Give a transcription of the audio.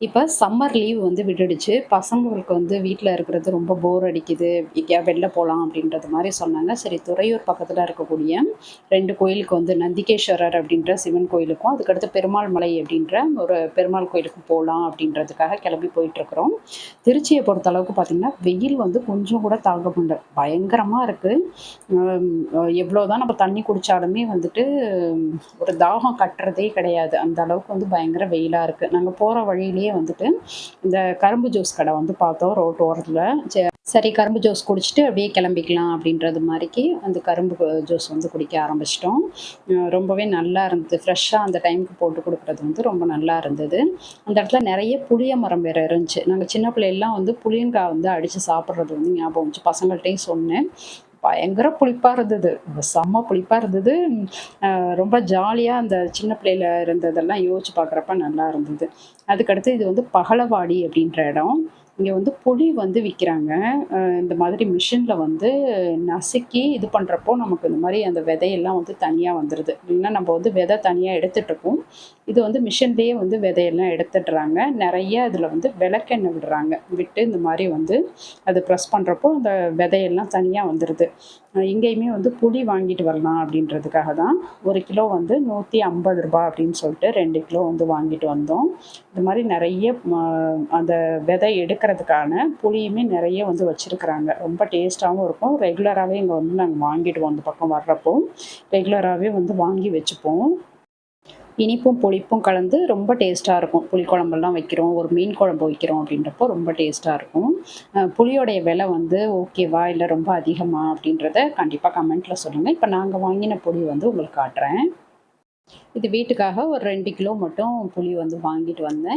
இப்ப summer leave வந்து விட்டுடுச்சு. பசங்களுக்கு வந்து வீட்ல இருக்கிறது ரொம்ப போர் அடிக்குது. எங்கேயாவது வெளில போலாம் அப்படின்றது மாரி சொன்னாங்க. சரி துறையூர் பக்கத்துல இருக்கக்கூடிய 2 கோயிலுக்கு வந்து நந்திகேஸ்வரர் அப்படின்ற சிவன் கோயிலுக்கும், அதுக்கடுத்து பெருமாள் மலை அப்படின்ற ஒரு பெருமாள் கோயிலுக்கும் போலாம் அப்படின்றதுக்காக கிளம்பி போயிட்டுருக்குறோம். திருச்சிய பொறுத்த அளவுக்கு பார்த்தீங்கன்னா, வெயில் வந்து கொஞ்சம் கூட தாங்க முடியல. பயங்கரமா இருக்கு. எவ்வளோதான் நம்ம தண்ணி குடிச்சாலுமே வந்துட்டு ஒரு தாகம் கட்டுறதே கிடையாது. அந்த அளவுக்கு வந்து பயங்கர வெயிலா இருக்கு. நாங்க போற வழியிலேயே வந்துட்டு, இந்த கரும்பு ஜூஸ் கடை வந்து பார்த்தோம் ரோட்டு ஓரத்துல. சரி கரும்பு ஜூஸ் குடிச்சுட்டு அப்படியே கிளம்பிக்கலாம் அப்படின்றது மாரிக்கு அந்த கரும்பு ஜூஸ் வந்து குடிக்க ஆரம்பிச்சுட்டோம். ரொம்பவே நல்லா இருந்தது. ஃப்ரெஷ்ஷா அந்த டைமுக்கு போட்டு குடுக்குறது வந்து ரொம்ப நல்லா இருந்தது. அந்த இடத்துல நெறைய புளிய மரம் வேற இருந்துச்சு. நாங்க சின்ன பிள்ளைலாம் வந்து புளியங்காய் வந்து அடிச்சு சாப்பிடுறது வந்து ஞாபகம் வந்துச்சு. பசங்கள்ட்டயும் சொன்னேன். பயங்கர புளிப்பா இருந்தது. செம்ம புளிப்பா இருந்தது. ரொம்ப ஜாலியா அந்த சின்ன பிள்ளையில இருந்ததெல்லாம் யோசிச்சு பார்க்குறப்ப நல்லா இருந்தது. அதுக்கடுத்து இது வந்து பகலவாடி அப்படின்ற இடம். இங்க வந்து புளி வந்து விக்கிறாங்க. இந்த மாதிரி மிஷின்ல வந்து நசுக்கி இது பண்றப்போ நமக்கு இந்த மாரி அந்த விதையெல்லாம் வந்து தனியா வந்துருது. இல்லைன்னா நம்ம வந்து விதை தனியா எடுத்துட்டுருப்போம். இது வந்து மிஷின்லேயே வந்து விதையெல்லாம் எடுத்துடுறாங்க. நெறைய இதில வந்து விளக்கெண்ணெய் விடுறாங்க. விட்டு இந்த மாரி வந்து அது ப்ரெஸ் பண்றப்போ அந்த விதையெல்லாம் தனியா வந்துருது. இங்கேயுமே வந்து புளி வாங்கிட்டு வரலாம் அப்படின்றதுக்காக தான் 1 கிலோ வந்து ரூ. 150 அப்படின்னு சொல்லிட்டு 2 கிலோ வந்து வாங்கிட்டு வந்தோம். இந்த மாரி நெறைய அந்த விதை எடுக்கிறதுக்கான புளியுமே நெறைய வந்து வச்சிருக்கிறாங்க. ரொம்ப டேஸ்ட்டாவும் இருக்கும். ரெகுலராவே இங்க வந்து நாங்க வாங்கிடுவோம் அந்த பக்கம் வர்றப்போ. ரெகுலராவே வந்து வாங்கி வச்சுப்போம். இனிப்பும், புளிப்பும் கலந்து ரொம்ப டேஸ்ட்டா இருக்கும். புளிக்குழம்பெல்லாம் வைக்கிறோம், ஒரு மீன் குழம்பு வைக்கிறோம் அப்படின்றப்போ ரொம்ப டேஸ்ட்டா இருக்கும். புளியோடைய விலை வந்து ஓகேவா? இல்ல ரொம்ப அதிகமா? அப்படின்றத கண்டிப்பா கமெண்ட்ல சொல்லுங்க. இப்ப நாங்க வாங்கின புளி வந்து உங்களுக்கு காட்டுறேன். இது வீட்டுக்காக ஒரு 2 கிலோ மட்டும் புளி வந்து வாங்கிட்டு வந்தேன்.